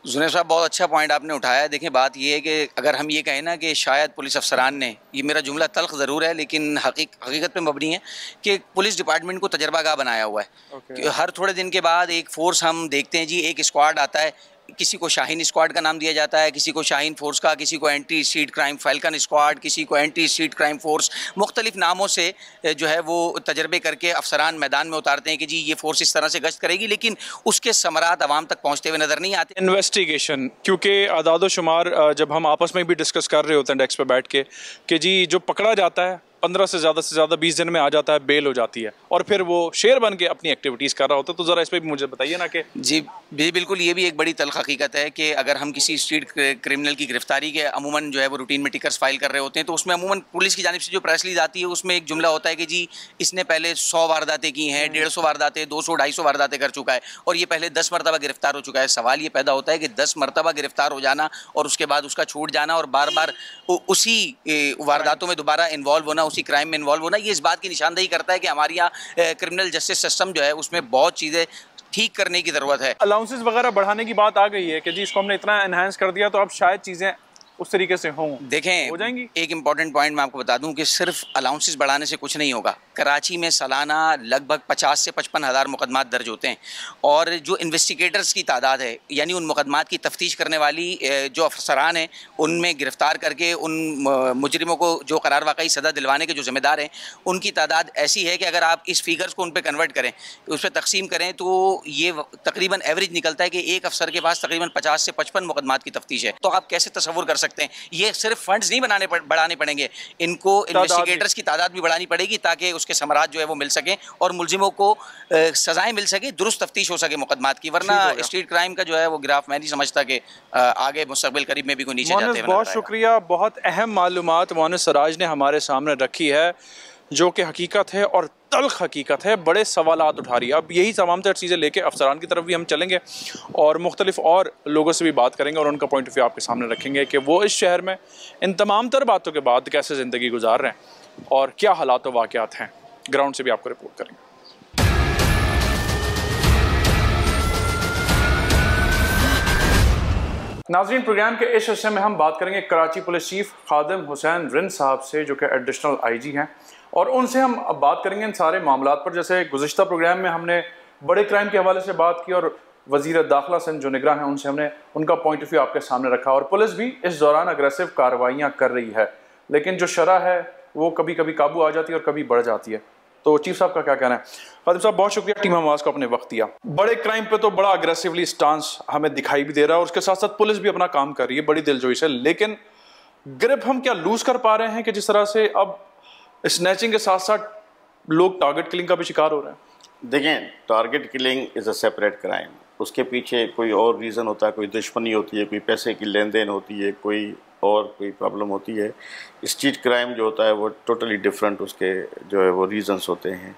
S21: जुनैर साहब बहुत अच्छा पॉइंट आपने उठाया है। देखिए बात ये है कि अगर हम ये कहें ना कि शायद पुलिस अफसरान ने, ये मेरा जुमला तल्ख ज़रूर है लेकिन हकीकत पे मबनी है, कि पुलिस डिपार्टमेंट को तजर्बागाह बनाया हुआ है। कि हर थोड़े दिन के बाद एक फ़ोर्स हम देखते हैं जी, एक स्क्वाड आता है, किसी को शाहीन स्क्वाड का नाम दिया जाता है, किसी को शाहीन फोर्स का, किसी को anti street crime falcon squad, किसी को एंटी स्ट्रीट क्राइम फोर्स, मुख्तलिफ नामों से जो है वो तजर्बे करके अफसरान मैदान में उतारते हैं कि जी ये फोर्स इस तरह से गश्त करेगी, लेकिन उसके समरात आवाम तक पहुँचते हुए नज़र नहीं आते।
S1: इन्वेस्टिगेशन, क्योंकि आदाद शुमार जब हम आपस में भी डिस्कस कर रहे होते हैं डेस्क पे बैठ के कि जी जो पकड़ा जाता है 15 से ज़्यादा 20 दिन में आ जाता है, बेल हो जाती है और फिर वो शेर बन के अपनी एक्टिविटीज़ कर रहा होता है, तो ज़रा इस पर भी मुझे बताइए ना कि
S21: जी बिल्कुल, ये भी एक बड़ी तल्ख हकीकत है कि अगर हम किसी स्ट्रीट क्रिमिनल की गिरफ्तारी के अमूमन जो है वो रूटीन में टिकट्स फाइल कर रहे होते हैं, तो उसमें अमूमन पुलिस की जानिब से जो प्रेस रिलीज आती है उसमें एक जुमला होता है कि जी इसने पहले 100 वारदातें की हैं, 150 वारदातें, 200-250 वारदातें कर चुका है और ये पहले 10 मरतबा गिरफ्तार हो चुका है। सवाल ये पैदा होता है कि 10 मरतबा गिरफ्तार हो जाना और उसके बाद उसका छूट जाना और बार बार उसी वारदातों में दोबारा इन्वॉल्व होना, उसी क्राइम में इन्वॉल्व होना, ये इस बात की निशानदेही करता है कि हमारे यहाँ क्रिमिनल जस्टिस सिस्टम जो है उसमें बहुत चीज़ें ठीक करने की ज़रूरत है।
S1: अलाउंसेस वगैरह बढ़ाने की बात आ गई है कि जी इसको हमने इतना एनहांस कर दिया तो अब शायद चीज़ें उस तरीके से हों।
S21: देखें हो जाएंगी। एक इंपॉर्टेंट पॉइंट मैं आपको बता दूं कि सिर्फ अलाउंसेस बढ़ाने से कुछ नहीं होगा। कराची में सालाना लगभग 50 से 55 हज़ार मुकदमात दर्ज होते हैं और जो इन्वेस्टिगेटर्स की तादाद है, यानी उन मुकदमात की तफ्तीश करने वाली जो अफसरान हैं, उनमें गिरफ्तार करके उन मुजरिमों को जो करार वाकई सज़ा दिलवाने के जो ज़िम्मेदार हैं, उनकी तादाद ऐसी है कि अगर आप इस फिगर्स को उन पर कन्वर्ट करें, उस पर तकसीम करें, तो ये तकरीबन एवरेज निकलता है कि एक अफसर के पास तकरीबन 50 से 55 मुकदमात की तफ्तीश है। तो आप कैसे तस्वुर कर सकते हैं? ये सिर्फ फंड्स नहीं बढ़ाने पड़ेंगे, इनको इन्वेस्टिगेटर्स की तादाद भी बढ़ानी पड़ेगी ताकि उसके समरात जो है वो मिल सके और मुलजिमों को सजाएं मिल सके, दुरुस्त तफ्तीश हो सके मुकदमात की। वरना स्ट्रीट क्राइम का जो है वो ग्राफ मैं नहीं समझता कि आगे मुस्तकबिल करीब में भी कोई नीचे जाते हैं।
S1: बहुत शुक्रिया, बहुत अहम मालूमात मोहन सराज ने हमारे सामने रखी है जो कि हकीकत है और तल्ख हकीकत है। बड़े सवालात उठा रही है। अब यही तमाम तर चीज़ें लेके अफसरान की तरफ भी हम चलेंगे और मुख्तलिफ और लोगों से भी बात करेंगे और उनका पॉइंट ऑफ व्यू आपके सामने रखेंगे कि वो इस शहर में इन तमाम तर बातों के बाद कैसे ज़िंदगी गुजार रहे हैं और क्या हालात व वाक़यात हैं। ग्राउंड से भी आपको रिपोर्ट करेंगे। नाज़रीन, प्रोग्राम के इस हिस्से में हम बात करेंगे कराची पुलिस चीफ खादिम हुसैन रिंद साहब से जो कि एडिशनल IG हैं और उनसे हम अब बात करेंगे इन सारे मामलात पर। जैसे गुज़िश्ता प्रोग्राम में हमने बड़े क्राइम के हवाले से बात की और वज़ीर दाखिला सिंध जो निगरान हैं उनसे हमने उनका पॉइंट ऑफ व्यू आपके सामने रखा और पुलिस भी इस दौरान अग्रेसिव कार्रवाइयाँ कर रही है, लेकिन जो शरह है वो कभी कभी काबू आ जाती है और कभी बढ़ जाती है। तो चीफ साहब का क्या कहना है? खादिम साहब बहुत शुक्रिया टीम आवाज़ को अपने वक्त दिया। बड़े क्राइम पे तो बड़ा अग्रेसिवली स्टांस हमें दिखाई भी दे रहा है और उसके साथ साथ पुलिस भी अपना काम कर रही है बड़ी दिलजोई से, लेकिन ग्रिप हम क्या लूज कर पा रहे हैं कि जिस तरह से अब स्नैचिंग के साथ साथ लोग टारगेट किलिंग का भी शिकार हो रहे हैं?
S2: देखें, target killing is a separate crime. उसके पीछे कोई और रीज़न होता है, कोई दुश्मनी होती है, कोई पैसे की लेन देन होती है, कोई प्रॉब्लम होती है। स्ट्रीट क्राइम जो होता है वो टोटली डिफरेंट उसके जो है वो रीज़न्स होते हैं।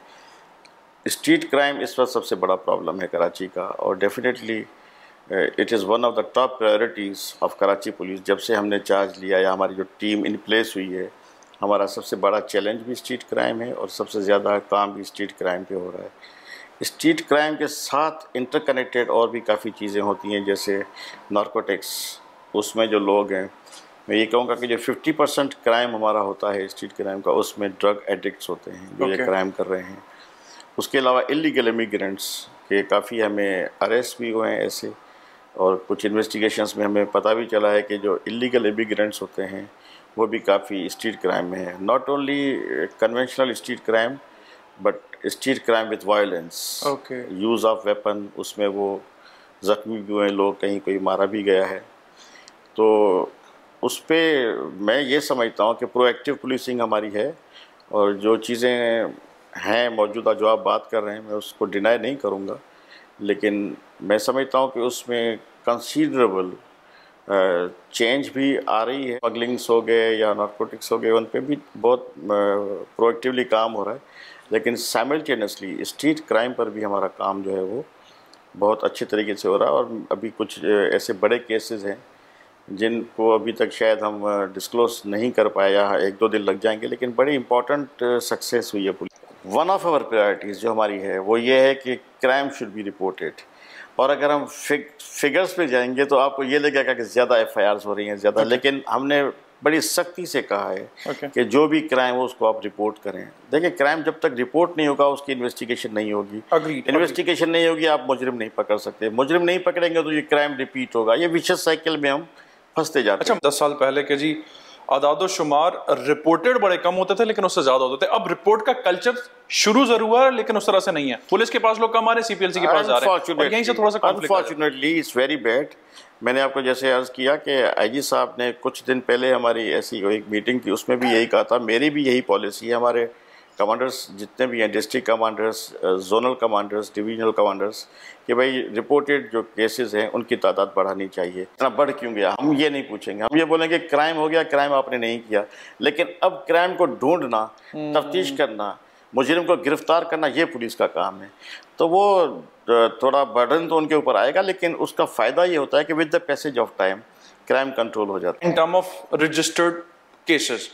S2: स्ट्रीट क्राइम इस वक्त सबसे बड़ा प्रॉब्लम है कराची का और definitely it is one of the top priorities of Karachi police. जब से हमने चार्ज लिया या हमारी जो टीम इन प्लेस हुई है, हमारा सबसे बड़ा चैलेंज भी स्ट्रीट क्राइम है और सबसे ज़्यादा काम भी स्ट्रीट क्राइम पे हो रहा है। स्ट्रीट क्राइम के साथ इंटरकनेक्टेड और भी काफ़ी चीज़ें होती हैं, जैसे नारकोटिक्स। उसमें जो लोग हैं मैं ये कहूँगा कि जो 50% क्राइम हमारा होता है स्ट्रीट क्राइम का, उसमें ड्रग एडिक्ट्स होते हैं जो ये क्राइम कर रहे हैं। उसके अलावा इलीगल इमिग्रेंट्स के काफ़ी हमें अरेस्ट भी हुए हैं ऐसे, और कुछ इन्वेस्टिगेशंस में हमें पता भी चला है कि जो इलीगल इमिग्रेंट्स होते हैं वो भी काफ़ी स्ट्रीट क्राइम में है। Not only conventional street crime but street crime with violence, use of weapon, उसमें वो ज़ख्मी भी हुए लोग, कहीं कोई मारा भी गया है। तो उस पर मैं ये समझता हूँ कि प्रोएक्टिव पुलिसिंग हमारी है, और जो चीज़ें हैं मौजूदा जो आप बात कर रहे हैं मैं उसको डिनाई नहीं करूँगा, लेकिन मैं समझता हूँ कि उसमें कंसीडरेबल चेंज भी आ रही है। स्मगलिंग्स हो गए या नारकोटिक्स हो गए, उन पे भी बहुत प्रोएक्टिवली काम हो रहा है, लेकिन साइमल्टेनियसली स्ट्रीट क्राइम पर भी हमारा काम जो है वो बहुत अच्छे तरीके से हो रहा है। और अभी कुछ ऐसे बड़े केसेस हैं जिनको अभी तक शायद हम डिस्क्लोज नहीं कर पाए या 1-2 दिन लग जाएंगे, लेकिन बड़ी इंपॉर्टेंट सक्सेस हुई है police. One of our priorities जो हमारी है वो ये है कि क्राइम शुड बी रिपोर्टेड, और अगर हम फिगर्स पे जाएंगे तो आपको ये लगेगा कि ज़्यादा FIRs हो रही हैं ज़्यादा, लेकिन हमने बड़ी सख्ती से कहा है कि जो भी क्राइम हो उसको आप रिपोर्ट करें। देखिए, क्राइम जब तक रिपोर्ट नहीं होगा उसकी इन्वेस्टिगेशन नहीं होगी, इन्वेस्टिगेशन नहीं होगी आप मुजरिम नहीं पकड़ सकते, मुजरिम नहीं पकड़ेंगे तो ये क्राइम रिपीट होगा, ये विशेष साइकिल में हम फंसते जाते हैं।
S1: 10 साल पहले के जी आदादो-शुमार रिपोर्टेड बड़े कम होते थे लेकिन उससे ज़्यादा होते थे। अब रिपोर्ट का कल्चर शुरू ज़रूर हुआ है लेकिन उस तरह से नहीं है। पुलिस के पास लोग कम आ रहे हैं, CPLC के पास जा रहे हैं, और यहीं से थोड़ा सा कॉन्फ्लिक्ट है।
S2: Unfortunately it's very bad. मैंने आपको जैसे अर्ज़ किया कि IG साहब ने कुछ दिन पहले हमारी ऐसी एक मीटिंग की, उसमें भी यही कहा था, मेरी भी यही पॉलिसी है, हमारे कमांडर्स जितने भी हैं, district commanders, zonal commanders, divisional commanders, कि भाई रिपोर्टेड जो केसेस हैं उनकी तादाद बढ़ानी चाहिए। इतना बढ़ क्यों गया हम ये नहीं पूछेंगे, हम ये बोलेंगे क्राइम हो गया, क्राइम आपने नहीं किया, लेकिन अब क्राइम को ढूंढना, तफ्तीश करना, मुजरिम को गिरफ्तार करना, ये पुलिस का काम है। तो वो थोड़ा बर्डन तो उनके ऊपर आएगा, लेकिन उसका फ़ायदा ये होता है कि with the passage of time crime control हो जाता है।
S1: In term of registered cases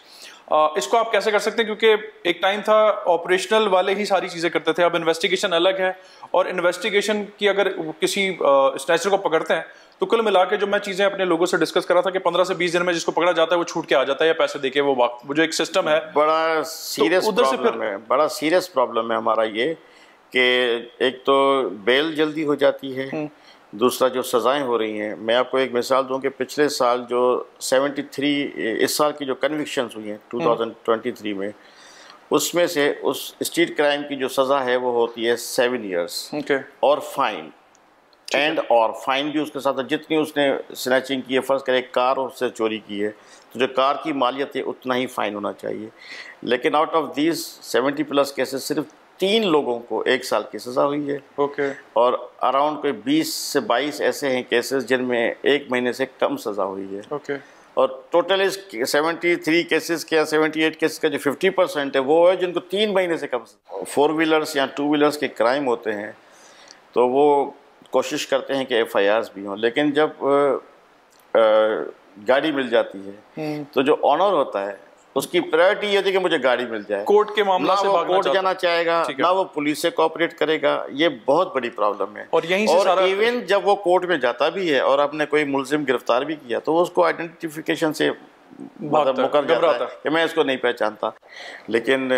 S1: इसको आप कैसे कर सकते हैं, क्योंकि एक टाइम था ऑपरेशनल वाले ही सारी चीज़ें करते थे, अब इन्वेस्टिगेशन अलग है, और इन्वेस्टिगेशन की अगर किसी स्नैचर को पकड़ते हैं तो कुल मिला के जो मैं चीज़ें अपने लोगों से डिस्कस करा था कि 15 से 20 दिन में जिसको पकड़ा जाता है वो छूट के आ जाता है या पैसे देके वो जो एक सिस्टम है,
S2: बड़ा सीरियस प्रॉब्लम है, बड़ा सीरियस प्रॉब्लम है हमारा ये कि एक तो बेल जल्दी हो जाती है, दूसरा जो सज़ाएं हो रही हैं। मैं आपको एक मिसाल दूं कि पिछले साल जो 73 इस साल की जो कन्विक्शंस हुई हैं 2023 में, उसमें से उस स्ट्रीट क्राइम की जो सज़ा है वो होती है 7 ईयर्स और फाइन, और फाइन भी उसके साथ जितनी उसने स्नैचिंग की है, फ़र्ज़ करें कार उससे चोरी की है तो जो कार की मालियत है उतना ही फ़ाइन होना चाहिए। लेकिन आउट ऑफ दीज 70+ केसेस सिर्फ 3 लोगों को 1 साल की सज़ा हुई है। और अराउंड कोई 20 से 22 ऐसे हैं केसेस जिनमें 1 महीने से कम सज़ा हुई है। और टोटल इस 73 केसेस के या 78 केसेस का जो 50% है वो है जिनको 3 महीने से कम। 4 व्हीलर्स या 2 व्हीलर्स के क्राइम होते हैं तो वो कोशिश करते हैं कि FIRs भी हों, लेकिन जब गाड़ी मिल जाती है तो जो ऑनर होता है उसकी प्रायोरिटी ये थी कि मुझे गाड़ी मिल जाए।
S1: कोर्ट के मामला से भागना
S2: कोर्ट जाना चाहेगा, ना वो पुलिस से कोऑपरेट करेगा, ये बहुत बड़ी प्रॉब्लम है।
S1: और यहीं से सारा
S2: इवन जब वो कोर्ट में जाता भी है और आपने कोई मुलजिम गिरफ्तार भी किया तो उसको आइडेंटिफिकेशन से मतलब मुकर जाता है कि मैं इसको नहीं पहचानता। लेकिन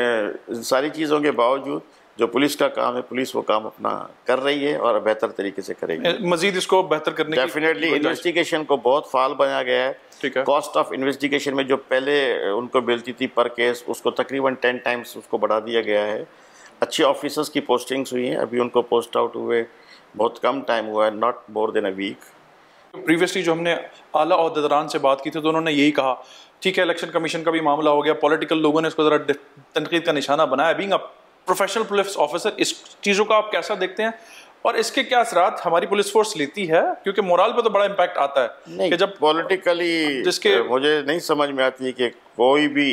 S2: सारी चीज़ों के बावजूद जो पुलिस का काम है, पुलिस वो काम अपना कर रही है और बेहतर तरीके से करेगी।
S1: मजीद इसको बेहतर करने
S2: डेफिनेटली इन्वेस्टिगेशन को बहुत फाल बनाया गया है। कॉस्ट ऑफ इन्वेस्टिगेशन में जो पहले उनको मिलती थी पर केस, उसको तकरीबन 10 टाइम्स उसको बढ़ा दिया गया है। अच्छे ऑफिसर्स की पोस्टिंग्स हुई हैं, अभी उनको पोस्ट आउट हुए बहुत कम टाइम हुआ है, not more than a week.
S1: Previously जो हमने आला ओहदेदारान से बात की थी तो उन्होंने यही कहा, ठीक है इलेक्शन कमीशन का भी मामला हो गया, पॉलिटिकल लोगों ने इसको ज़रा तनकीद का निशाना बनाया। Being a professional police officer, इस चीज़ों का आप कैसा देखते हैं और इसके क्या असरात हमारी पुलिस फोर्स लेती है, क्योंकि मोरल पे तो बड़ा इम्पैक्ट आता है
S2: कि जब पॉलिटिकली जिसके मुझे नहीं समझ में आती है कि कोई भी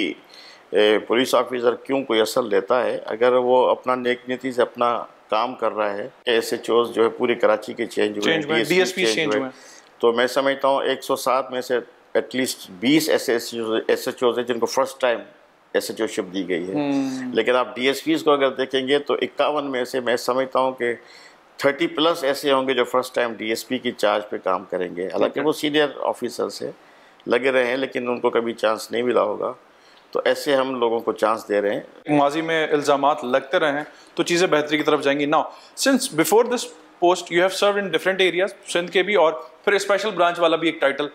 S2: पुलिस ऑफिसर क्यों कोई असर लेता है अगर वो अपना नेक नीति से अपना काम कर रहा है। SHOs जो है पूरी कराची के चेंज हुए, DSP चेंज हुए, तो मैं समझता हूँ 107 में से एटलीस्ट 20 SHOs हैं जिनको फर्स्ट टाइम SHOशिप दी गई है। लेकिन आप DSPs को अगर देखेंगे तो 51 में से मैं समझता हूँ कि 30+ ऐसे होंगे जो फर्स्ट टाइम DSP की चार्ज पे काम करेंगे। हालांकि वो सीनियर ऑफिसर्स है, लगे रहे हैं, लेकिन उनको कभी चांस नहीं मिला होगा। तो ऐसे हम लोगों को चांस दे रहे हैं।
S1: माजी में इल्ज़ामात लगते रहे हैं तो चीज़ें बेहतरी की तरफ जाएंगी। Now since before this post you have serve in different areas, Sindh के भी और फिर स्पेशल ब्रांच वाला भी एक टाइटल,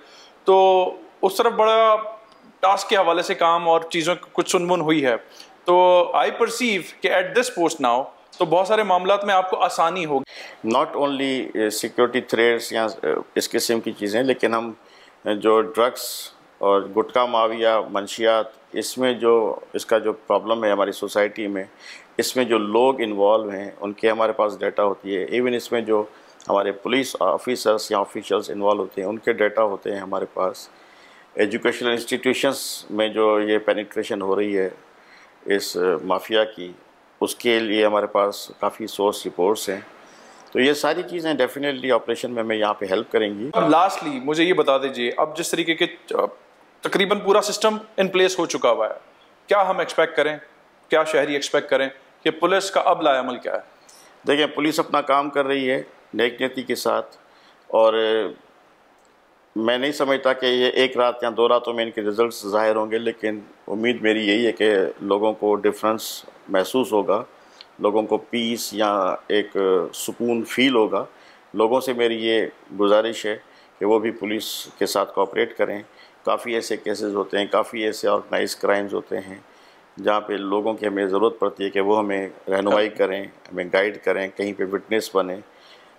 S1: तो उस तरफ बड़ा टास्क के हवाले से काम और चीज़ों कुछ सुनमुन हुई है। तो आई परसीव कि एट दिस पोस्ट नाउ तो बहुत सारे मामलात में आपको आसानी होगी।
S2: नॉट ओनली सिक्योरिटी थ्रेट्स या इस किस्म की चीज़ें, लेकिन हम जो ड्रग्स और गुटखा माविया मंशियात, इसमें जो इसका जो प्रॉब्लम है हमारी सोसाइटी में, इसमें जो लोग इन्वॉल्व हैं उनके हमारे पास डाटा होती है। इवन इसमें जो हमारे पुलिस ऑफिसर्स या ऑफिशियल्स इन्वॉल्व होते हैं उनके डाटा होते हैं हमारे पास। एजुकेशनल इंस्टीट्यूशंस में जो ये पेनिट्रेशन हो रही है इस माफिया की, उसके लिए हमारे पास काफ़ी सोर्स रिपोर्ट्स हैं। तो ये सारी चीज़ें डेफिनेटली ऑपरेशन में हमें यहाँ पे हेल्प करेंगी।
S1: अब लास्टली मुझे ये बता दीजिए, अब जिस तरीके के तकरीबन पूरा सिस्टम इन प्लेस हो चुका हुआ है, क्या हम एक्सपेक्ट करें, क्या शहरी एक्सपेक्ट करें कि पुलिस का अब लाएअमल क्या है?
S2: देखिए, पुलिस अपना काम कर रही है नेक नीति के साथ, और मैं नहीं समझता कि ये एक रात या 2 रातों में इनके रिजल्ट्स ज़ाहिर होंगे, लेकिन उम्मीद मेरी यही है कि लोगों को डिफरेंस महसूस होगा, लोगों को पीस या एक सुकून फील होगा। लोगों से मेरी ये गुजारिश है कि वो भी पुलिस के साथ कोऑपरेट करें। काफ़ी ऐसे केसेस होते हैं, काफ़ी ऐसे ऑर्गेनाइज क्राइम्स होते हैं जहाँ पे लोगों की हमें ज़रूरत पड़ती है कि वो हमें रहनुमाई करें, हमें गाइड करें, कहीं पे विटनेस बने।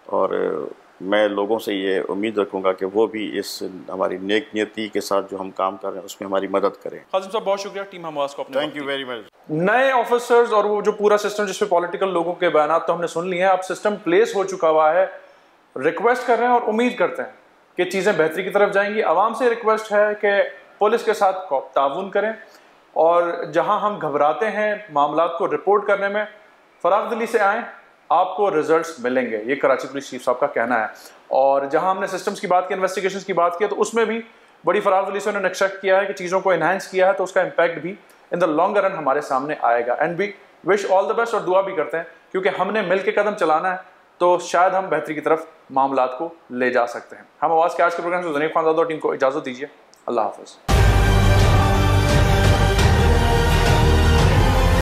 S2: और मैं लोगों से ये उम्मीद रखूँगा कि वो भी इस हमारी नेक नीति के साथ जो हम काम कर रहे हैं उसमें हमारी मदद करें।
S1: कासिम साहब बहुत शुक्रिया, टीम हमास को अपने
S2: थैंक यू वेरी मच।
S1: नए ऑफिसर्स और वो जो पूरा सिस्टम जिसपे पॉलिटिकल लोगों के बयान तो हमने सुन लिए हैं, अब सिस्टम प्लेस हो चुका हुआ है। रिक्वेस्ट कर रहे हैं और उम्मीद करते हैं कि चीज़ें बेहतरी की तरफ जाएंगी। आवाम से रिक्वेस्ट है कि पुलिस के साथ ताउन करें, और जहां हम घबराते हैं मामलात को रिपोर्ट करने में, फराग दिली से आएँ, आपको रिजल्ट्स मिलेंगे, ये कराची पुलिस चीफ साहब का कहना है। और जहां हमने सिस्टम्स की बात की, इन्वेस्टिगेशंस की बात की, तो उसमें भी बड़ी फराग दिली से उन्होंने एक्सेप्ट किया है कि चीज़ों को इन्हांस किया है, तो उसका इम्पैक्ट भी इन द लॉन्ग रन हमारे सामने आएगा। And we wish all the best, और दुआ भी करते हैं क्योंकि हमने मिल के कदम चलाना है तो शायद हम बेहतरी की तरफ मामलात को ले जा सकते हैं। हम आवाज़ के आज के प्रोग्राम से ज़नीब खानज़ादा और टीम को इजाज़त दीजिए। अल्लाह हाफ़िज़।